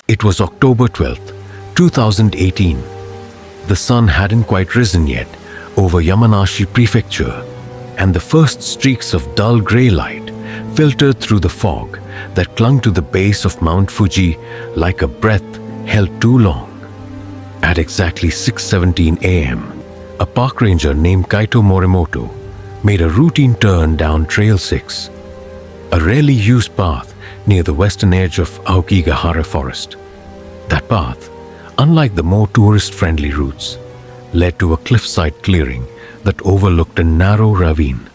It was October 12th, 2018. The sun hadn't quite risen yet over Yamanashi Prefecture, and the first streaks of dull grey light filtered through the fog that clung to the base of Mount Fuji like a breath held too long. At exactly 6:17 a.m., a park ranger named Kaito Morimoto made a routine turn down Trail 6, a rarely used path near the western edge of Aokigahara Forest. That path, unlike the more tourist-friendly routes, led to a cliffside clearing that overlooked a narrow ravine.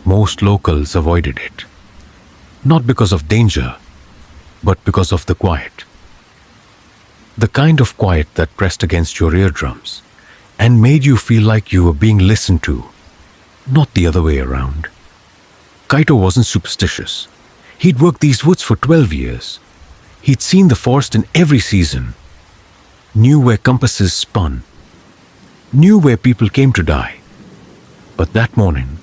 Most locals avoided it, not because of danger, but because of the quiet. The kind of quiet that pressed against your eardrums and made you feel like you were being listened to, not the other way around. Kaito wasn't superstitious. He'd worked these woods for 12 years. He'd seen the forest in every season, knew where compasses spun, knew where people came to die. But that morning,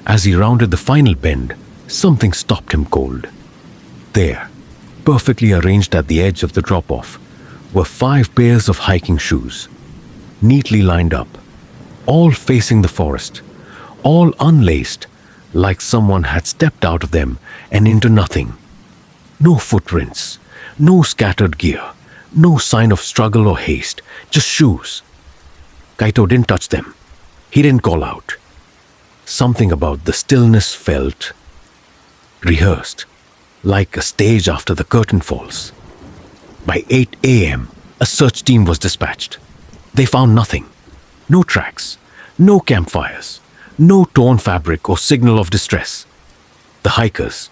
as he rounded the final bend, something stopped him cold. There, perfectly arranged at the edge of the drop-off, were 5 pairs of hiking shoes, neatly lined up, all facing the forest, all unlaced, like someone had stepped out of them and into nothing. No footprints, no scattered gear, no sign of struggle or haste, just shoes. Kaito didn't touch them. He didn't call out. Something about the stillness felt rehearsed, like a stage after the curtain falls. By 8 a.m., a search team was dispatched. They found nothing. No tracks, no campfires, no torn fabric or signal of distress. The hikers,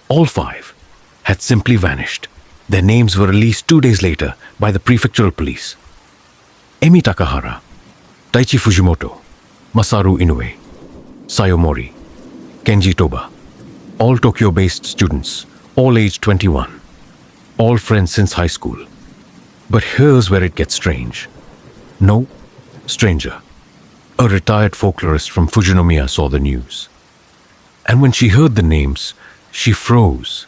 all 5, had simply vanished. Their names were released 2 days later by the prefectural police. Emi Takahara, Taichi Fujimoto, Masaru Inoue, Sayo Mori, Kenji Toba, all Tokyo-based students, all aged 21, all friends since high school. But here's where it gets strange. No stranger. A retired folklorist from Fujinomiya saw the news. And when she heard the names, she froze,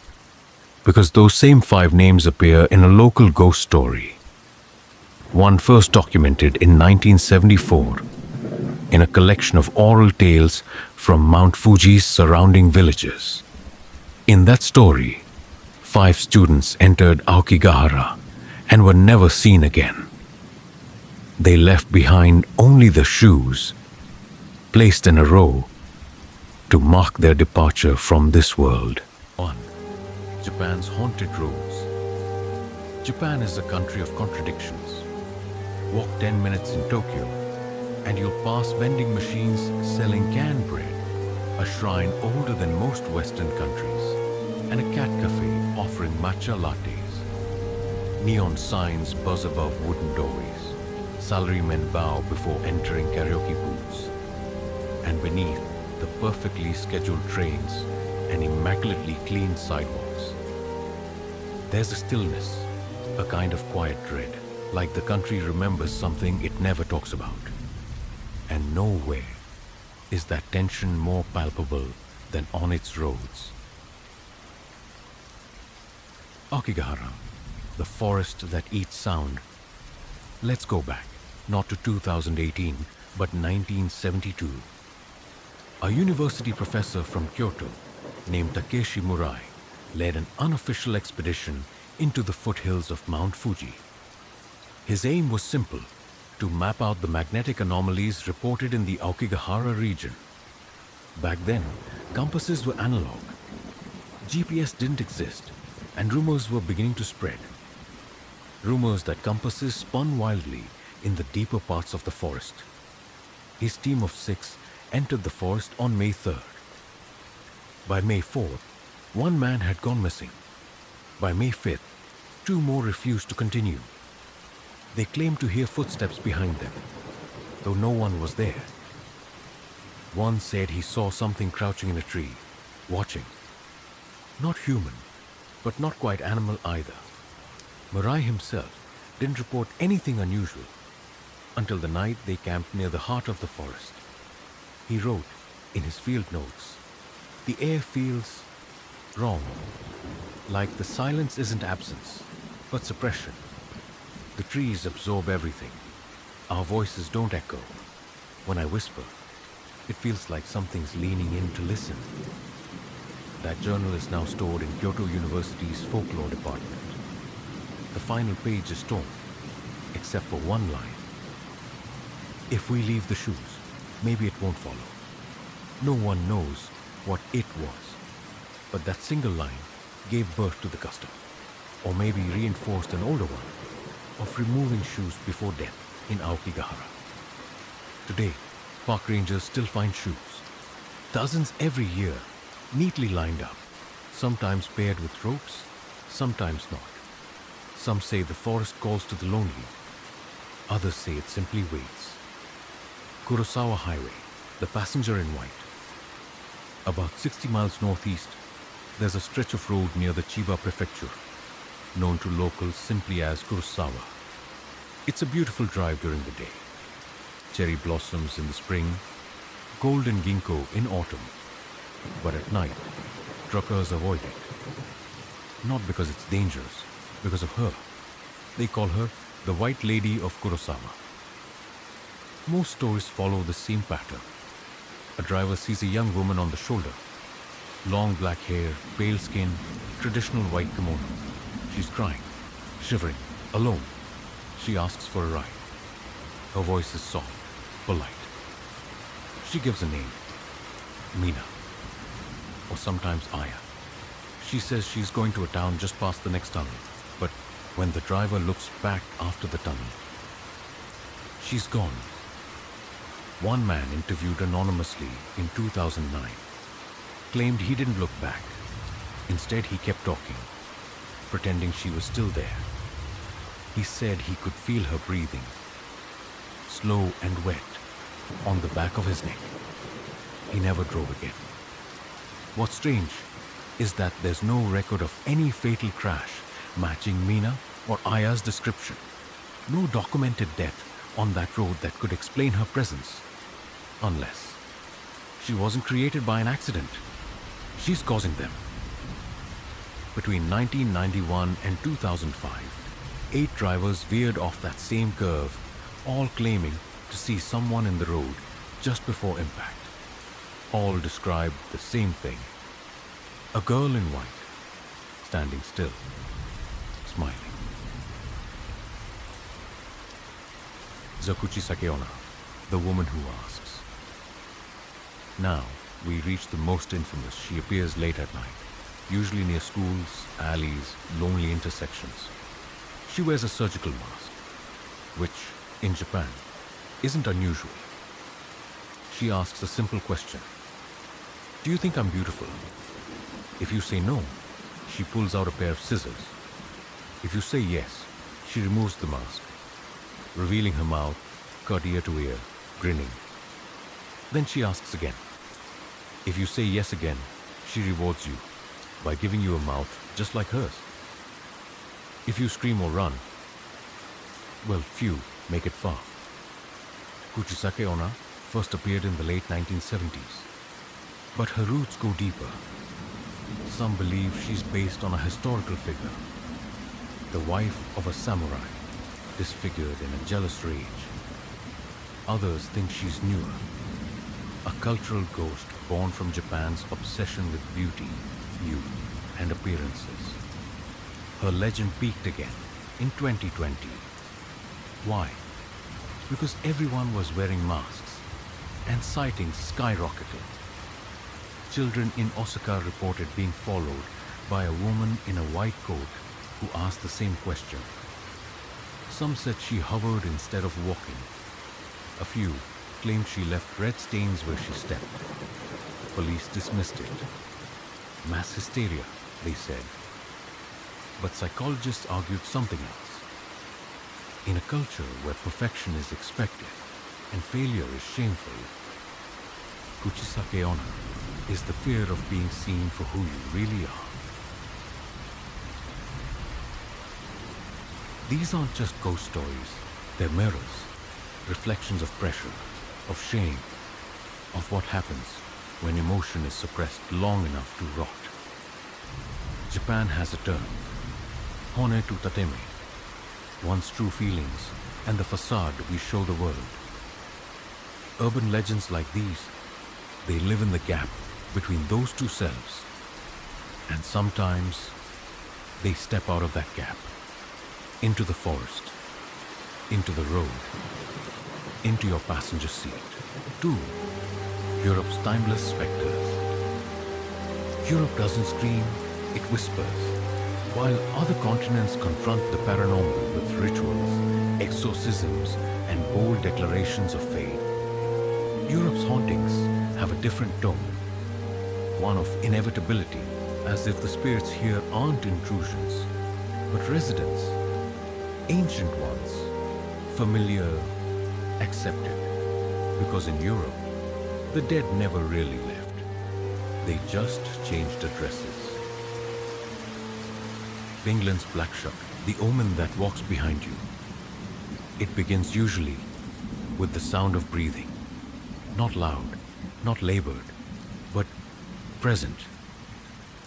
because those same 5 names appear in a local ghost story. One first documented in 1974 in a collection of oral tales from Mount Fuji's surrounding villages. In that story, 5 students entered Aokigahara and were never seen again. They left behind only the shoes, placed in a row to mark their departure from this world. 1. Japan's haunted roads. Japan is a country of contradictions. Walk 10 minutes in Tokyo and you'll pass vending machines selling canned bread, a shrine older than most Western countries, and a cat cafe offering matcha lattes. Neon signs buzz above wooden doorways. Salarymen bow before entering karaoke booths. And beneath the perfectly scheduled trains and immaculately clean sidewalks, there's a stillness, a kind of quiet dread, like the country remembers something it never talks about. And nowhere is that tension more palpable than on its roads. Aokigahara, the forest that eats sound. Let's go back, not to 2018, but 1972. A university professor from Kyoto named Takeshi Murai led an unofficial expedition into the foothills of Mount Fuji. His aim was simple: to map out the magnetic anomalies reported in the Aokigahara region. Back then, compasses were analog. GPS didn't exist, and rumors were beginning to spread. Rumors that compasses spun wildly in the deeper parts of the forest. His team of 6 entered the forest on May 3rd. By May 4th, 1 man had gone missing. By May 5th, 2 more refused to continue. They claimed to hear footsteps behind them, though no one was there. One said he saw something crouching in a tree, watching. Not human, but not quite animal either. Murai himself didn't report anything unusual until the night they camped near the heart of the forest. He wrote in his field notes, "The air feels wrong, like the silence isn't absence, but suppression. The trees absorb everything. Our voices don't echo. When I whisper, it feels like something's leaning in to listen. That journal is now stored in Kyoto University's folklore department. The final page is torn, except for one line. If we leave the shoes, maybe it won't follow. No one knows what it was, but that single line gave birth to the custom, or maybe reinforced an older one, of removing shoes before death in Aokigahara. Today, park rangers still find shoes, dozens every year, neatly lined up, sometimes paired with ropes, sometimes not. Some say the forest calls to the lonely, others say it simply waits. Kurosawa Highway, the passenger in white. About 60 miles northeast, there's a stretch of road near the Chiba prefecture, known to locals simply as Kurosawa. It's a beautiful drive during the day. Cherry blossoms in the spring, golden ginkgo in autumn. But at night, truckers avoid it. Not because it's dangerous, because of her. They call her the White Lady of Kurosawa. Most stories follow the same pattern. A driver sees a young woman on the shoulder. Long black hair, pale skin, traditional white kimono. She's crying, shivering, alone. She asks for a ride. Her voice is soft, polite. She gives a name, Mina, or sometimes Aya. She says she's going to a town just past the next tunnel, but when the driver looks back after the tunnel, she's gone. One man interviewed anonymously in 2009 claimed he didn't look back. Instead, he kept talking, pretending she was still there. He said he could feel her breathing, slow and wet, on the back of his neck. He never drove again. What's strange is that there's no record of any fatal crash matching Mina or Aya's description. No documented death on that road that could explain her presence. Unless she wasn't created by an accident. She's causing them. Between 1991 and 2005, 8 drivers veered off that same curve, all claiming to see someone in the road just before impact. All described the same thing. A girl in white, standing still, smiling. Zakuchi Sakeona, the woman who asks. Now, we reach the most infamous. She appears late at night, usually near schools, alleys, lonely intersections. She wears a surgical mask, which, in Japan, isn't unusual. She asks a simple question. Do you think I'm beautiful? If you say no, she pulls out a pair of scissors. If you say yes, she removes the mask, revealing her mouth, cut ear to ear, grinning. Then she asks again. If you say yes again, she rewards you by giving you a mouth just like hers. If you scream or run, well, few make it far. Kuchisake Onna first appeared in the late 1970s, but her roots go deeper. Some believe she's based on a historical figure, the wife of a samurai, disfigured in a jealous rage. Others think she's newer, a cultural ghost born from Japan's obsession with beauty, youth, and appearances. Her legend peaked again in 2020. Why? Because everyone was wearing masks and sightings skyrocketed. Children in Osaka reported being followed by a woman in a white coat who asked the same question. Some said she hovered instead of walking. A few claimed she left red stains where she stepped. Police dismissed it. Mass hysteria, they said. But psychologists argued something else. In a culture where perfection is expected and failure is shameful, Kuchisake Onna is the fear of being seen for who you really are. These aren't just ghost stories, they're mirrors, reflections of pressure, of shame, of what happens when emotion is suppressed long enough to rot. Japan has a term, Honor to Tateme, one's true feelings, and the facade we show the world. Urban legends like these, they live in the gap between those two selves. And sometimes they step out of that gap, into the forest, into the road, into your passenger seat. 2. Europe's timeless specters. Europe doesn't scream, it whispers. While other continents confront the paranormal with rituals, exorcisms, and bold declarations of faith, Europe's hauntings have a different tone, one of inevitability, as if the spirits here aren't intrusions, but residents, ancient ones, familiar, accepted. Because in Europe, the dead never really left. They just changed addresses. England's black shuck, the omen that walks behind you. It begins usually with the sound of breathing. Not loud, not labored, but present.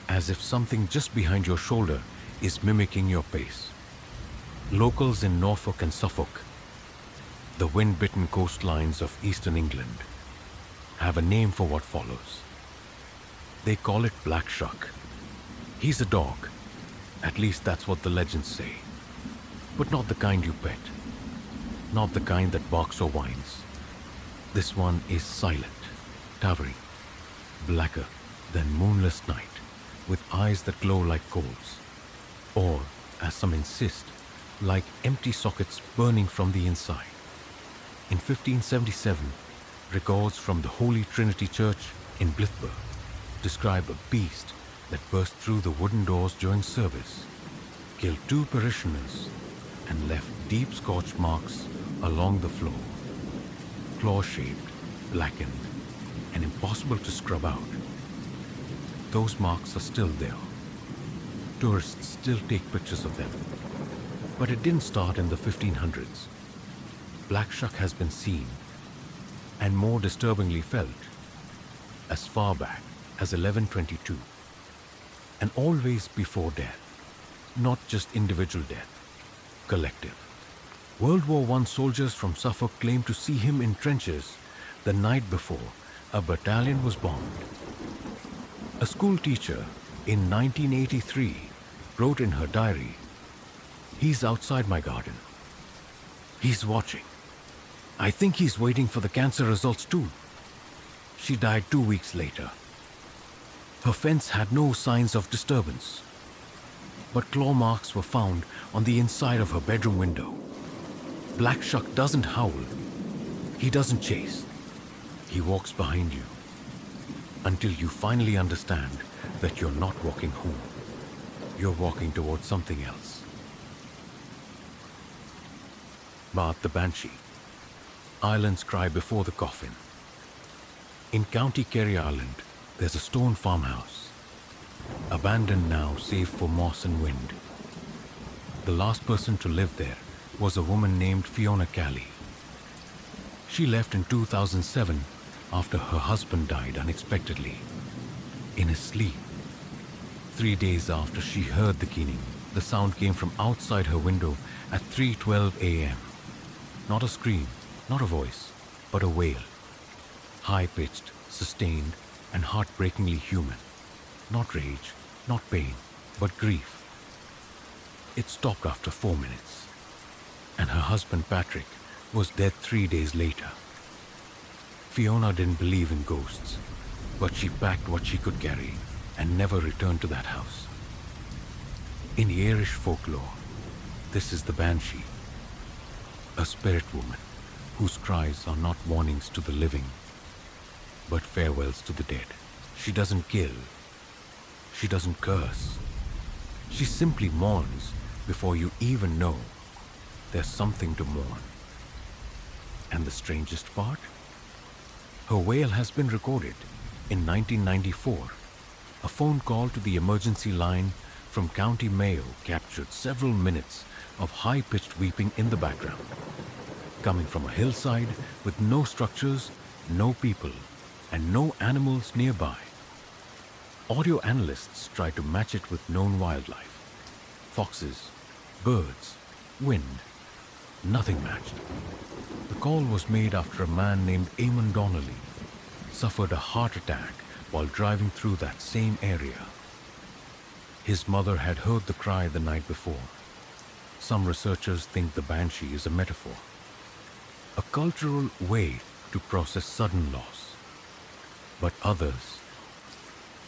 As if something just behind your shoulder is mimicking your pace. Locals in Norfolk and Suffolk, the wind-bitten coastlines of eastern England, have a name for what follows. They call it Black Shuck. He's a dog. At least that's what the legends say. But not the kind you pet. Not the kind that barks or whines. This one is silent, towering, blacker than moonless night, with eyes that glow like coals. Or, as some insist, like empty sockets burning from the inside. In 1577, records from the Holy Trinity Church in Blithburgh describe a beast that burst through the wooden doors during service, killed 2 parishioners, and left deep scorch marks along the floor, claw-shaped, blackened, and impossible to scrub out. Those marks are still there. Tourists still take pictures of them. But it didn't start in the 1500s. Black Shuck has been seen, and more disturbingly felt, as far back as 1122. And always before death. Not just individual death, collective. World War I soldiers from Suffolk claimed to see him in trenches the night before a battalion was bombed. A school teacher in 1983 wrote in her diary, "He's outside my garden. He's watching. I think he's waiting for the cancer results too." She died 2 weeks later. Her fence had no signs of disturbance, but claw marks were found on the inside of her bedroom window. Black Shuck doesn't howl. He doesn't chase. He walks behind you until you finally understand that you're not walking home. You're walking towards something else. Bath the Banshee. Ireland's cry before the coffin. In County Kerry, Ireland, there's a stone farmhouse, abandoned now save for moss and wind. The last person to live there was a woman named Fiona Cally. She left in 2007 after her husband died unexpectedly, in his sleep. 3 days after she heard the keening, the sound came from outside her window at 3:12 a.m. Not a scream, not a voice, but a wail. High-pitched, sustained, and heartbreakingly human. Not rage, not pain, but grief. It stopped after 4 minutes, and her husband Patrick was dead 3 days later. Fiona didn't believe in ghosts, but she packed what she could carry and never returned to that house. In Irish folklore, this is the Banshee, a spirit woman whose cries are not warnings to the living, but farewells to the dead. She doesn't kill. She doesn't curse. She simply mourns before you even know there's something to mourn. And the strangest part? Her wail has been recorded in 1994. A phone call to the emergency line from County Mayo captured several minutes of high-pitched weeping in the background, coming from a hillside with no structures, no people, and no animals nearby. Audio analysts tried to match it with known wildlife: foxes, birds, wind, nothing matched. The call was made after a man named Eamon Donnelly suffered a heart attack while driving through that same area. His mother had heard the cry the night before. Some researchers think the banshee is a metaphor, a cultural way to process sudden loss. But others,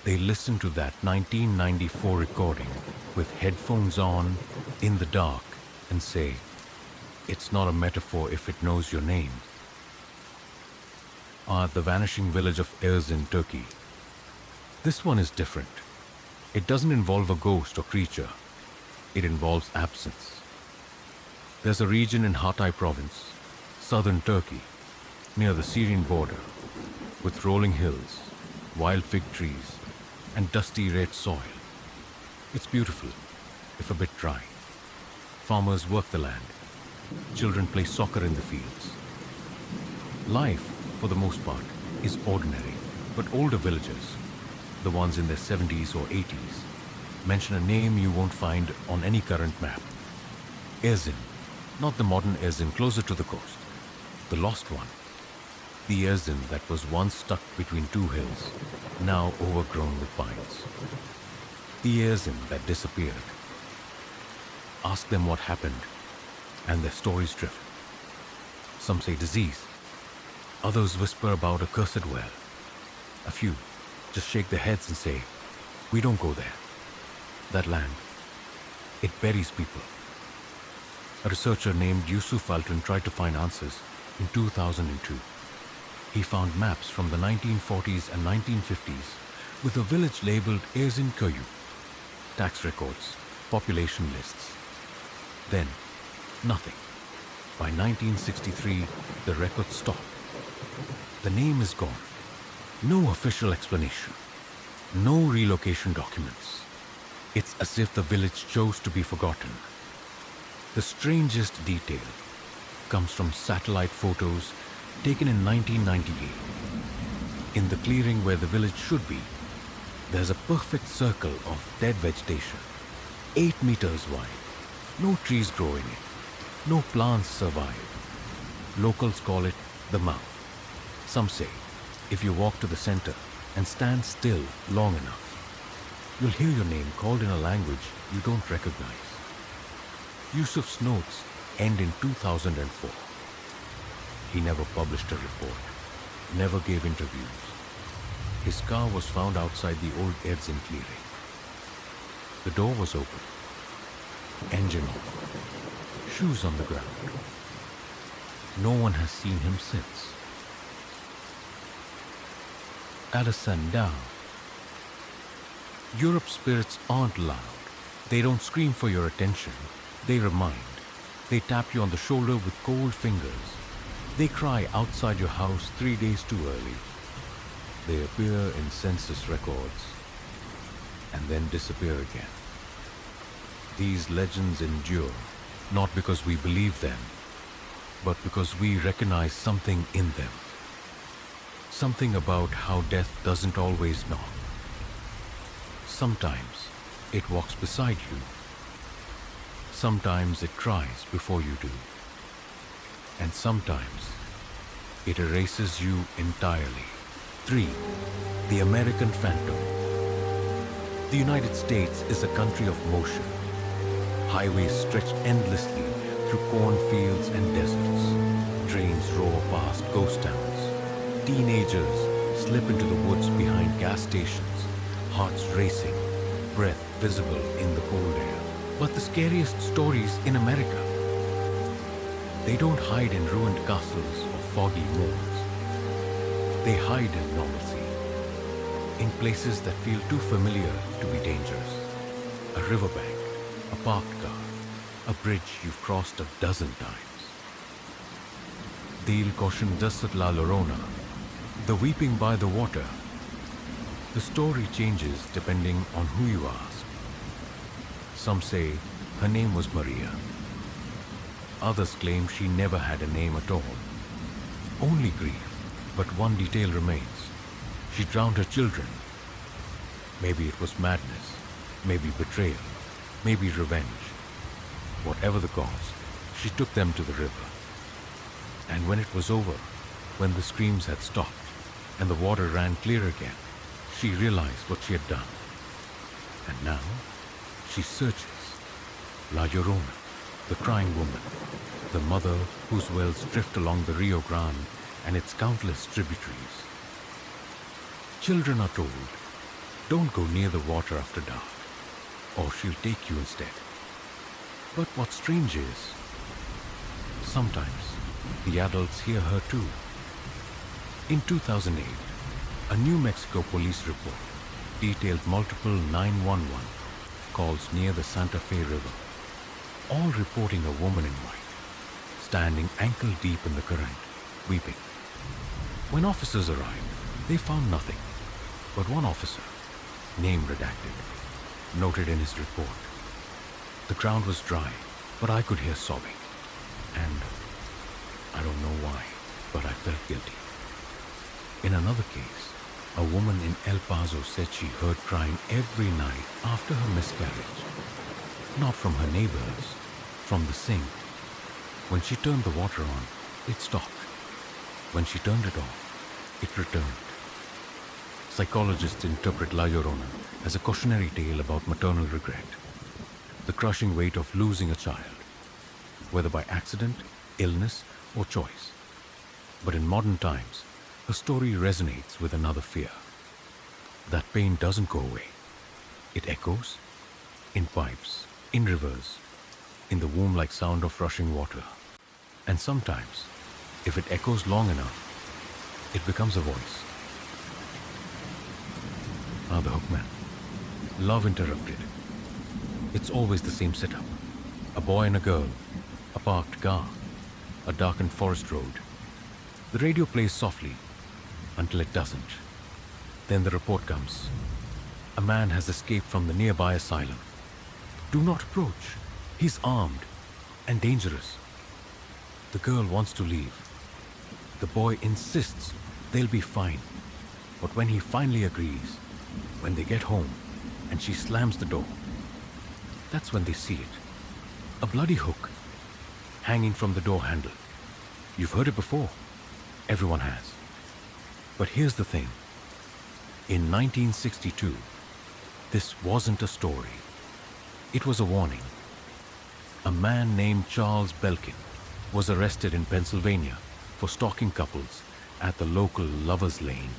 they listen to that 1994 recording with headphones on in the dark and say, it's not a metaphor if it knows your name. The vanishing village of Erzin, Turkey. This one is different. It doesn't involve a ghost or creature. It involves absence. There's a region in Hatay province, southern Turkey, near the Syrian border, with rolling hills, wild fig trees, and dusty red soil. It's beautiful, if a bit dry. Farmers work the land. Children play soccer in the fields. Life, for the most part, is ordinary, but older villagers, the ones in their 70s or 80s, mention a name you won't find on any current map. Erzin, not the modern Erzin closer to the coast, the lost one. The Erzin that was once stuck between two hills, now overgrown with pines. The Erzin that disappeared. Ask them what happened, and their stories drift. Some say disease. Others whisper about a cursed well. A few just shake their heads and say, we don't go there. That land, it buries people. A researcher named Yusuf Alton tried to find answers in 2002. He found maps from the 1940s and 1950s with a village labeled Erzin Köyü, tax records, population lists. Then, nothing. By 1963, the records stopped. The name is gone. No official explanation. No relocation documents. It's as if the village chose to be forgotten. The strangest detail comes from satellite photos taken in 1998. In the clearing where the village should be, there's a perfect circle of dead vegetation, 8 meters wide. No trees grow in it. No plants survive. Locals call it the mouth. Some say, if you walk to the center and stand still long enough, you'll hear your name called in a language you don't recognize. Yusuf's notes end in 2004. He never published a report, never gave interviews. His car was found outside the old Erzin clearing. The door was open, engine off, shoes on the ground. No one has seen him since. Alessandra. Europe's spirits aren't loud. They don't scream for your attention. They remind. They tap you on the shoulder with cold fingers. They cry outside your house 3 days too early. They appear in census records and then disappear again. These legends endure, not because we believe them, but because we recognize something in them. Something about how death doesn't always knock. Sometimes it walks beside you. Sometimes it cries before you do. And sometimes it erases you entirely. 3. The American Phantom. The United States is a country of motion. Highways stretch endlessly through cornfields and deserts. Trains roar past ghost towns. Teenagers slip into the woods behind gas stations, hearts racing, breath visible in the cold air. But the scariest stories in America, they don't hide in ruined castles or foggy moors. They hide in normalcy, in places that feel too familiar to be dangerous. A riverbank, a parked car, a bridge you've crossed a dozen times. Dil Koshin Dasat La Llorona, the weeping by the water. The story changes depending on who you ask. Some say her name was Maria. Others claim she never had a name at all. Only grief, but one detail remains. She drowned her children. Maybe it was madness, maybe betrayal, maybe revenge. Whatever the cause, she took them to the river. And when it was over, when the screams had stopped and the water ran clear again, she realized what she had done. And now, she searches La Llorona, the crying woman, the mother whose wells drift along the Rio Grande and its countless tributaries. Children are told, don't go near the water after dark, or she'll take you instead. But what's strange is, sometimes the adults hear her too. In 2008, a New Mexico police report detailed multiple 911 calls near the Santa Fe River, all reporting a woman in white, standing ankle-deep in the current, weeping. When officers arrived, they found nothing, but one officer, name redacted, noted in his report, the ground was dry, but I could hear sobbing. And I don't know why, but I felt guilty. In another case, a woman in El Paso said she heard crying every night after her miscarriage. Not from her neighbors, from the sink. When she turned the water on, it stopped. When she turned it off, it returned. Psychologists interpret La Llorona as a cautionary tale about maternal regret, the crushing weight of losing a child, whether by accident, illness, or choice. But in modern times, her story resonates with another fear. That pain doesn't go away. It echoes in pipes, in rivers, in the womb-like sound of rushing water. And sometimes, if it echoes long enough, it becomes a voice. The Hookman. Love interrupted. It's always the same setup. A boy and a girl, a parked car, a darkened forest road. The radio plays softly until it doesn't. Then the report comes. A man has escaped from the nearby asylum. Do not approach. He's armed and dangerous. The girl wants to leave. The boy insists they'll be fine. But when he finally agrees, when they get home and she slams the door, that's when they see it. A bloody hook hanging from the door handle. You've heard it before. Everyone has. But here's the thing. In 1962, this wasn't a story. It was a warning. A man named Charles Belkin was arrested in Pennsylvania for stalking couples at the local Lover's Lane.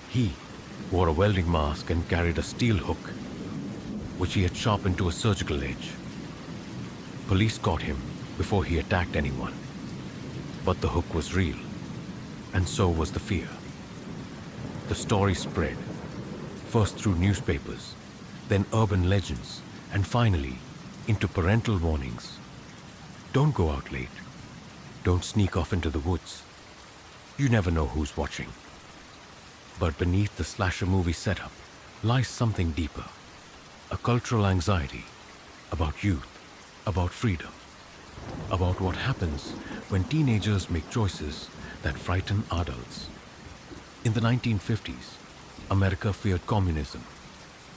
He wore a welding mask and carried a steel hook, which he had sharpened to a surgical edge. Police caught him before he attacked anyone. But the hook was real, and so was the fear. The story spread, first through newspapers, then urban legends, and finally into parental warnings. Don't go out late. Don't sneak off into the woods. You never know who's watching. But beneath the slasher movie setup lies something deeper. A cultural anxiety about youth, about freedom, about what happens when teenagers make choices that frighten adults. In the 1950s, America feared communism.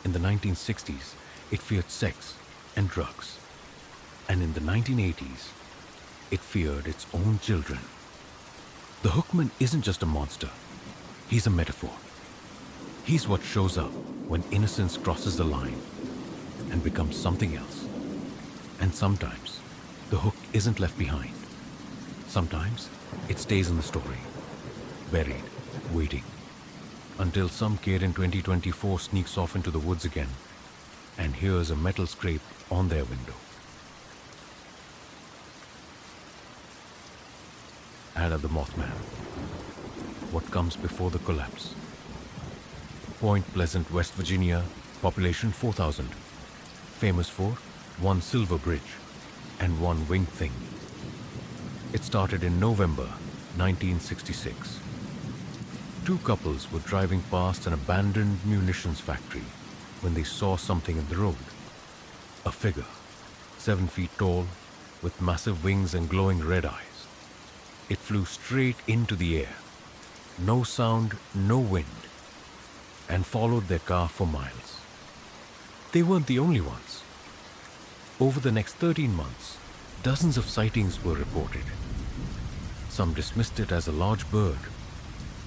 In the 1960s, it feared sex and drugs. And in the 1980s, it feared its own children. The Hookman isn't just a monster. He's a metaphor. He's what shows up when innocence crosses the line and becomes something else. And sometimes, the hook isn't left behind. Sometimes, it stays in the story, buried, waiting, until some kid in 2024 sneaks off into the woods again and hears a metal scrape on their window. Ada the Mothman. What comes before the collapse? Point Pleasant, West Virginia, population 4,000. Famous for one silver bridge and one winged thing. It started in November 1966. Two couples were driving past an abandoned munitions factory when they saw something in the road. A figure, 7 feet tall, with massive wings and glowing red eyes. It flew straight into the air. No sound, no wind, and followed their car for miles. They weren't the only ones. Over the next 13 months, dozens of sightings were reported. Some dismissed it as a large bird,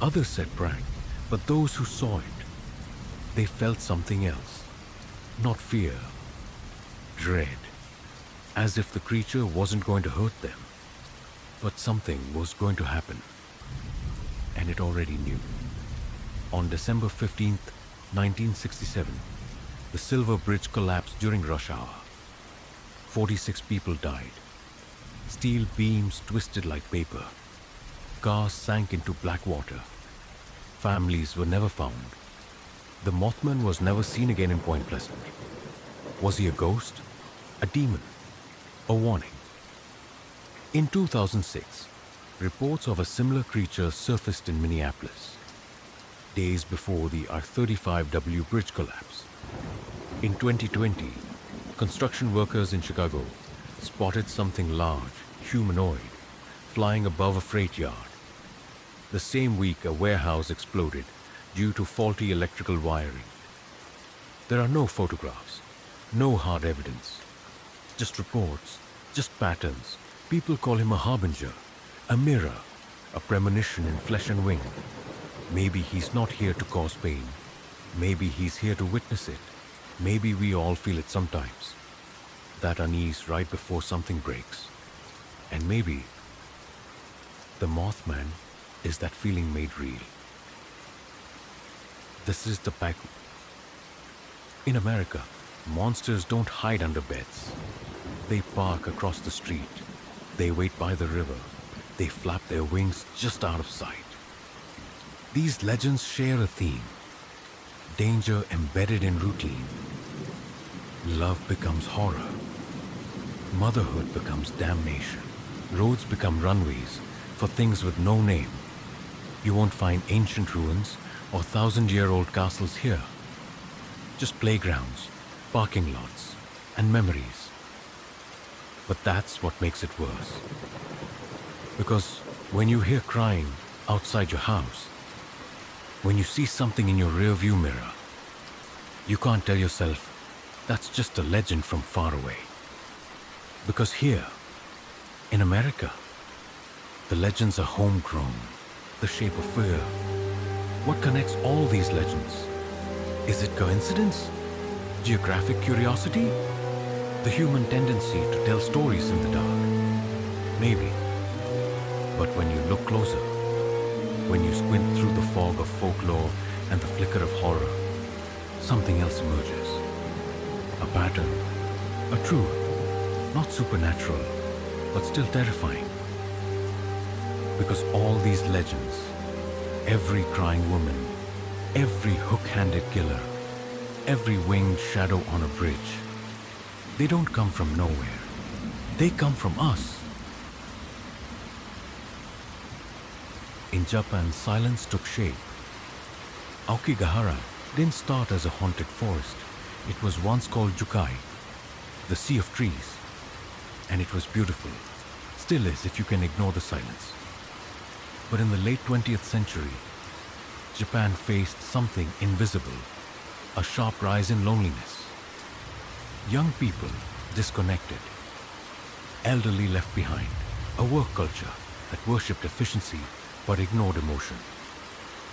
others said prank, but those who saw it, they felt something else. Not fear, dread, as if the creature wasn't going to hurt them, but something was going to happen, and it already knew. On December 15th, 1967, the Silver Bridge collapsed during rush hour. 46 people died. Steel beams twisted like paper. Cars sank into black water. Families were never found. The Mothman was never seen again in Point Pleasant. Was he a ghost? A demon? A warning? In 2006, reports of a similar creature surfaced in Minneapolis, days before the I-35W bridge collapse. In 2020, construction workers in Chicago spotted something large, humanoid, flying above a freight yard. The same week, a warehouse exploded due to faulty electrical wiring. There are no photographs, no hard evidence, just reports, just patterns. People call him a harbinger, a mirror, a premonition in flesh and wing. Maybe he's not here to cause pain. Maybe he's here to witness it. Maybe we all feel it sometimes. That unease right before something breaks. And maybe the Mothman is that feeling made real. This is the pack. In America, monsters don't hide under beds. They park across the street. They wait by the river. They flap their wings just out of sight. These legends share a theme. Danger embedded in routine. Love becomes horror. Motherhood becomes damnation. Roads become runways for things with no name. You won't find ancient ruins or 1,000-year-old castles here. Just playgrounds, parking lots, and memories. But that's what makes it worse. Because when you hear crying outside your house, when you see something in your rearview mirror, you can't tell yourself, that's just a legend from far away. Because here, in America, the legends are homegrown, the shape of fear. What connects all these legends? Is it coincidence? Geographic curiosity? The human tendency to tell stories in the dark? Maybe. But when you look closer, when you squint through the fog of folklore and the flicker of horror, something else emerges. A pattern, a truth, not supernatural, but still terrifying. Because all these legends, every crying woman, every hook-handed killer, every winged shadow on a bridge, they don't come from nowhere. They come from us. In Japan, silence took shape. Aokigahara didn't start as a haunted forest. It was once called Jukai, the sea of trees. And it was beautiful. Still is if you can ignore the silence. But in the late 20th century, Japan faced something invisible, a sharp rise in loneliness. Young people disconnected, elderly left behind, a work culture that worshipped efficiency but ignored emotion.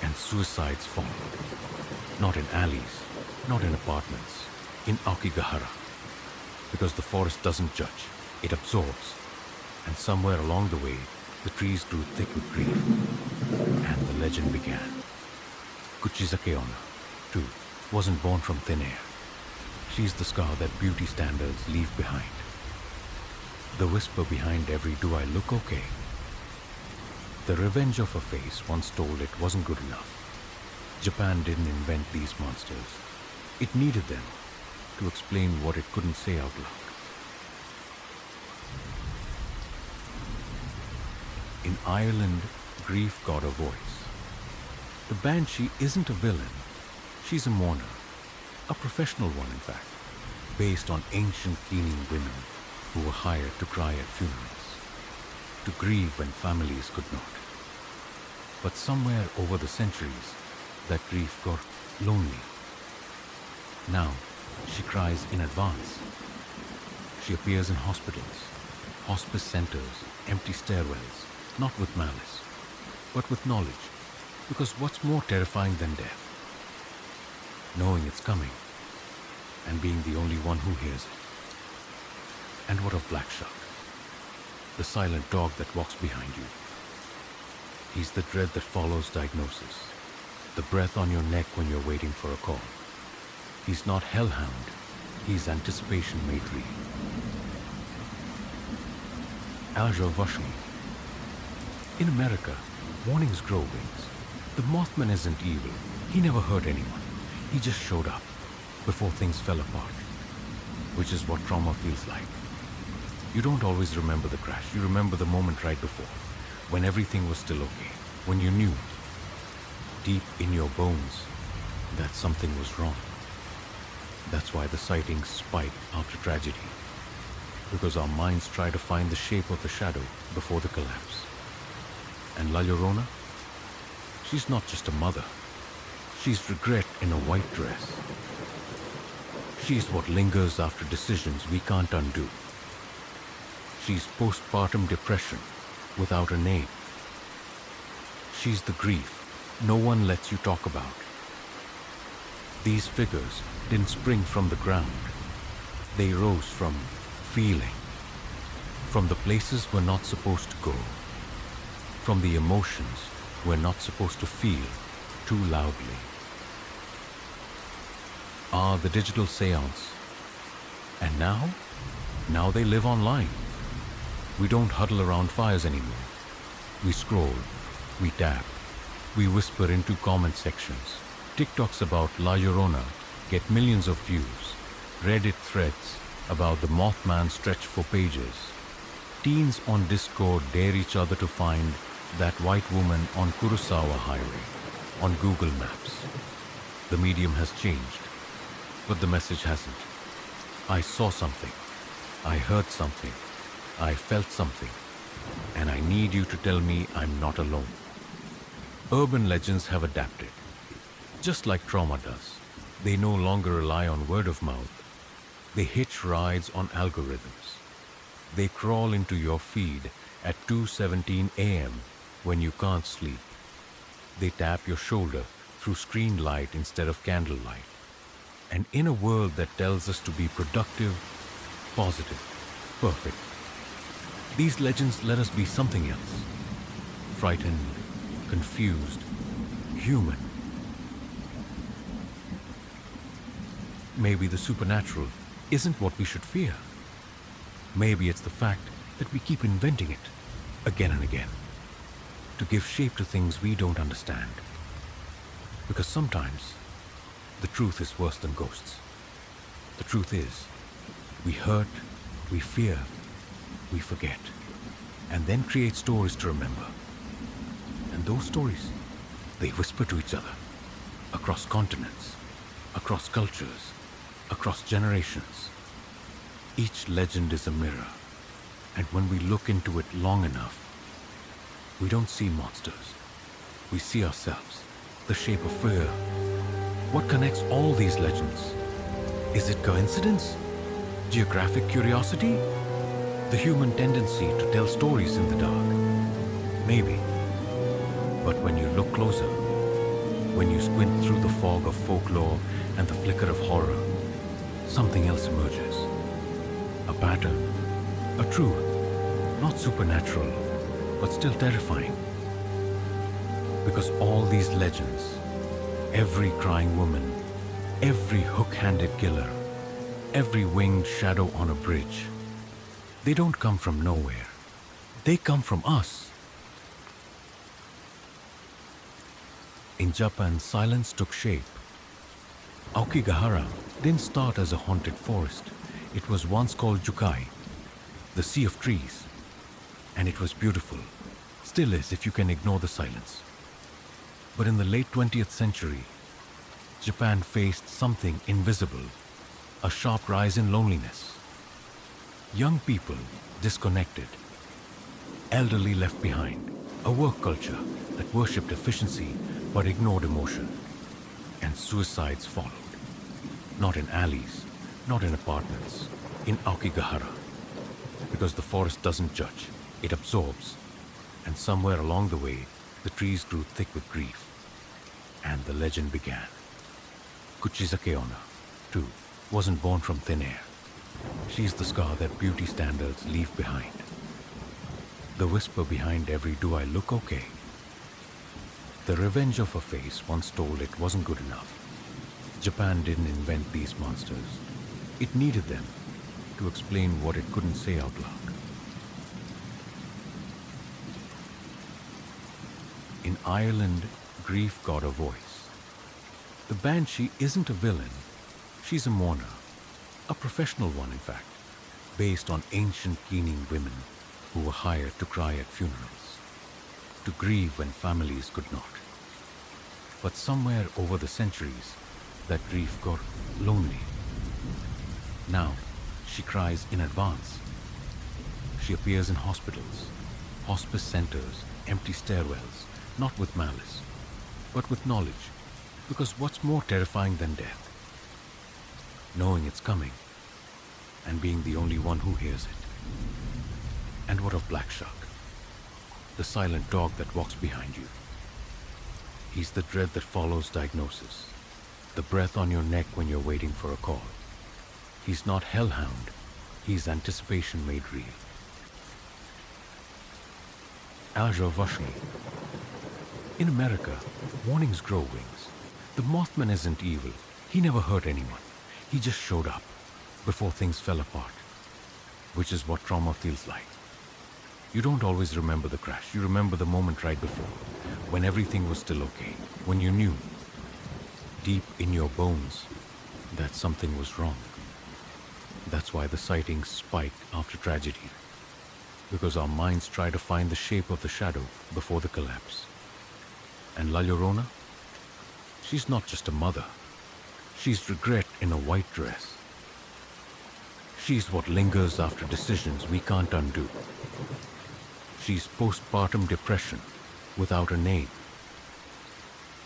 And suicides followed. Not in alleys, not in apartments, in Aokigahara. Because the forest doesn't judge, it absorbs. And somewhere along the way, the trees grew thick with grief. And the legend began. Kuchizake Onna, too, wasn't born from thin air. She's the scar that beauty standards leave behind. The whisper behind every "do I look okay?" The revenge of her face once told it wasn't good enough. Japan didn't invent these monsters. It needed them to explain what it couldn't say out loud. In Ireland, grief got a voice. The banshee isn't a villain. She's a mourner. A professional one, in fact, based on ancient cleaning women who were hired to cry at funerals, to grieve when families could not. But somewhere over the centuries, that grief got lonely. Now, she cries in advance. She appears in hospitals, hospice centers, empty stairwells, not with malice, but with knowledge. Because what's more terrifying than death? Knowing it's coming and being the only one who hears it. And what of Black Shark? The silent dog that walks behind you. He's the dread that follows diagnosis, the breath on your neck when you're waiting for a call. He's not hellhound, he's anticipation made real. Aljo Vashmi. In America, warnings grow wings. The Mothman isn't evil. He never hurt anyone. He just showed up before things fell apart, which is what trauma feels like. You don't always remember the crash. You remember the moment right before, when everything was still okay, when you knew, deep in your bones, that something was wrong. That's why the sightings spike after tragedy, because our minds try to find the shape of the shadow before the collapse. And La Llorona? She's not just a mother. She's regret in a white dress. She's what lingers after decisions we can't undo. She's postpartum depression without a name. She's the grief no one lets you talk about. These figures didn't spring from the ground. They rose from feeling, from the places we're not supposed to go, from the emotions we're not supposed to feel too loudly. The digital seance. And now they live online. We don't huddle around fires anymore. We scroll, we tap, we whisper into comment sections. TikToks about La Llorona get millions of views. Reddit threads about the Mothman stretch for pages. Teens on Discord dare each other to find that white woman on Kurosawa Highway on Google Maps. The medium has changed, but the message hasn't. I saw something. I heard something. I felt something. And I need you to tell me I'm not alone. Urban legends have adapted. Just like trauma does. They no longer rely on word of mouth. They hitch rides on algorithms. They crawl into your feed at 2:17 a.m. when you can't sleep. They tap your shoulder through screen light instead of candlelight. And in a world that tells us to be productive, positive, perfect, these legends let us be something else. Frightened, confused, human. Maybe the supernatural isn't what we should fear. Maybe it's the fact that we keep inventing it again and again to give shape to things we don't understand. Because sometimes the truth is worse than ghosts. The truth is, we hurt, we fear, we forget, and then create stories to remember. And those stories, they whisper to each other, across continents, across cultures, across generations. Each legend is a mirror, and when we look into it long enough, we don't see monsters. We see ourselves, the shape of fear. What connects all these legends? Is it coincidence? Geographic curiosity? The human tendency to tell stories in the dark? Maybe. But when you look closer, when you squint through the fog of folklore and the flicker of horror, something else emerges. A pattern, a truth, not supernatural, but still terrifying. Because all these legends, every crying woman, every hook-handed killer, every winged shadow on a bridge, they don't come from nowhere. They come from us. In Japan, silence took shape. Aokigahara didn't start as a haunted forest. It was once called Jukai, the sea of trees. And it was beautiful. Still is if you can ignore the silence. But in the late 20th century, Japan faced something invisible, a sharp rise in loneliness. Young people disconnected, elderly left behind, a work culture that worshipped efficiency but ignored emotion. And suicides followed. Not in alleys, not in apartments, in Aokigahara. Because the forest doesn't judge, it absorbs. And somewhere along the way, the trees grew thick with grief. And the legend began. Kuchisakeona, too, wasn't born from thin air. She's the scar that beauty standards leave behind. The whisper behind every "do I look okay?" The revenge of a face once told it wasn't good enough. Japan didn't invent these monsters. It needed them to explain what it couldn't say out loud. In Ireland, grief got a voice. The banshee isn't a villain. She's a mourner. A professional one, in fact, based on ancient keening women who were hired to cry at funerals, to grieve when families could not. But somewhere over the centuries, that grief got lonely. Now, she cries in advance. She appears in hospitals, hospice centers, empty stairwells, not with malice, but with knowledge. Because what's more terrifying than death? Knowing it's coming, and being the only one who hears it. And what of Black Shark? The silent dog that walks behind you. He's the dread that follows diagnosis, the breath on your neck when you're waiting for a call. He's not hellhound, he's anticipation made real. Aja Vashni. In America, warnings grow wings. The Mothman isn't evil. He never hurt anyone. He just showed up before things fell apart, which is what trauma feels like. You don't always remember the crash. You remember the moment right before, when everything was still okay, when you knew, deep in your bones, that something was wrong. That's why the sightings spike after tragedy, because our minds try to find the shape of the shadow before the collapse. And La Llorona? She's not just a mother. She's regret in a white dress. She's what lingers after decisions we can't undo. She's postpartum depression without a name.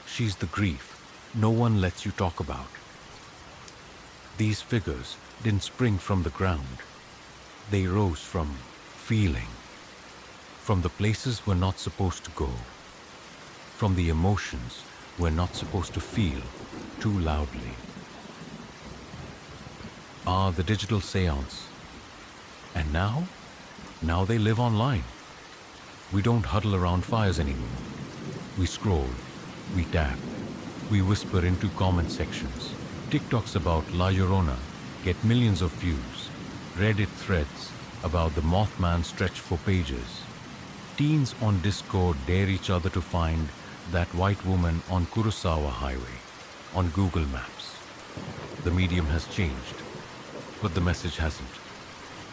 She's the grief no one lets you talk about. These figures didn't spring from the ground. They rose from feeling, from the places we're not supposed to go, from the emotions we're not supposed to feel too loudly. The digital seance. And now they live online. We don't huddle around fires anymore. We scroll, we tap, we whisper into comment sections. TikToks about La Llorona get millions of views. Reddit threads about the Mothman stretch for pages. Teens on Discord dare each other to find that white woman on Kurosawa Highway on Google Maps. The medium has changed, but the message hasn't.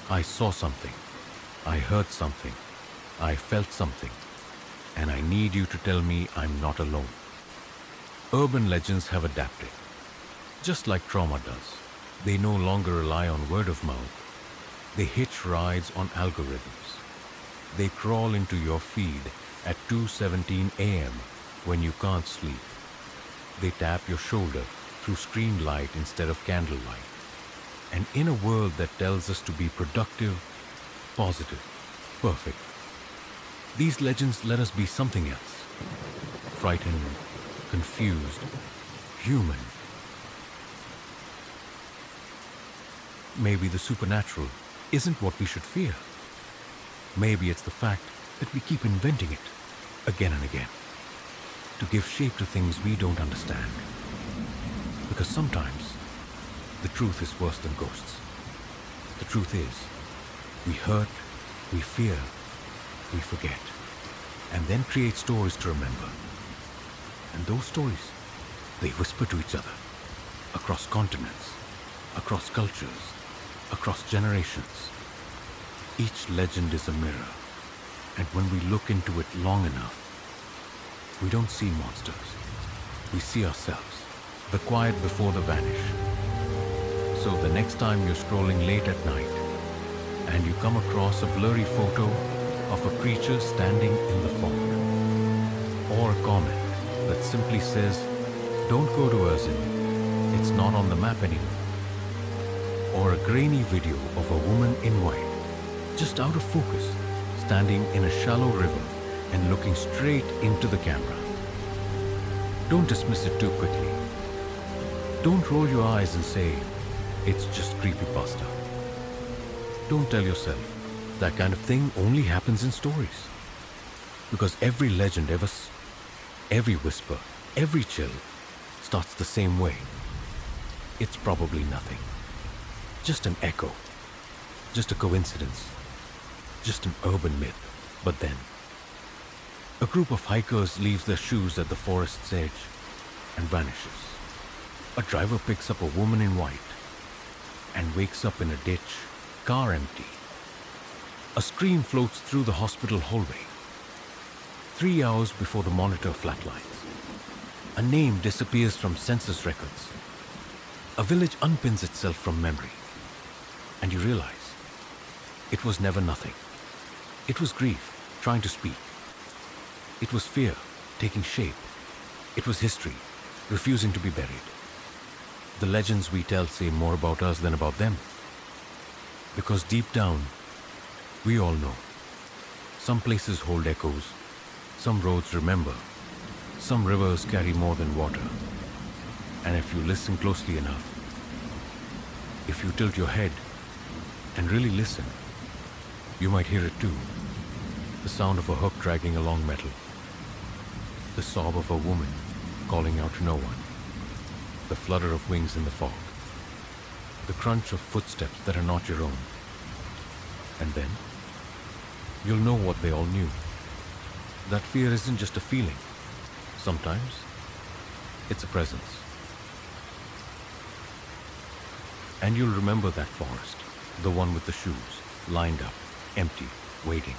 I saw something. I heard something. I felt something. And I need you to tell me I'm not alone. Urban legends have adapted. Just like trauma does. They no longer rely on word of mouth. They hitch rides on algorithms. They crawl into your feed at 2:17 a.m. when you can't sleep. They tap your shoulder through screen light instead of candlelight. And in a world that tells us to be productive, positive, perfect, these legends let us be something else. Frightened, confused, human. Maybe the supernatural isn't what we should fear. Maybe it's the fact that we keep inventing it again and again to give shape to things we don't understand. Because sometimes the truth is worse than ghosts. The truth is, we hurt, we fear, we forget, and then create stories to remember. And those stories, they whisper to each other, across continents, across cultures, across generations. Each legend is a mirror, and when we look into it long enough, we don't see monsters. We see ourselves, the quiet before the vanish. So the next time you're scrolling late at night and you come across a blurry photo of a creature standing in the fog, or a comment that simply says, "Don't go to Erzin, it's not on the map anymore," or a grainy video of a woman in white, just out of focus, standing in a shallow river and looking straight into the camera. Don't dismiss it too quickly. Don't roll your eyes and say, it's just creepypasta. Don't tell yourself that kind of thing only happens in stories. Because every legend every whisper, every chill starts the same way. It's probably nothing. Just an echo. Just a coincidence. Just an urban myth. But then, a group of hikers leaves their shoes at the forest's edge and vanishes. A driver picks up a woman in white and wakes up in a ditch, car empty. A scream floats through the hospital hallway. 3 hours before the monitor flatlines. A name disappears from census records. A village unpins itself from memory. And you realize it was never nothing. It was grief trying to speak. It was fear taking shape. It was history refusing to be buried. The legends we tell say more about us than about them. Because deep down, we all know. Some places hold echoes. Some roads remember. Some rivers carry more than water. And if you listen closely enough, if you tilt your head and really listen, you might hear it too. The sound of a hook dragging along metal. The sob of a woman calling out to no one. The flutter of wings in the fog. The crunch of footsteps that are not your own. And then, you'll know what they all knew. That fear isn't just a feeling. Sometimes, it's a presence. And you'll remember that forest, the one with the shoes, lined up, empty, waiting.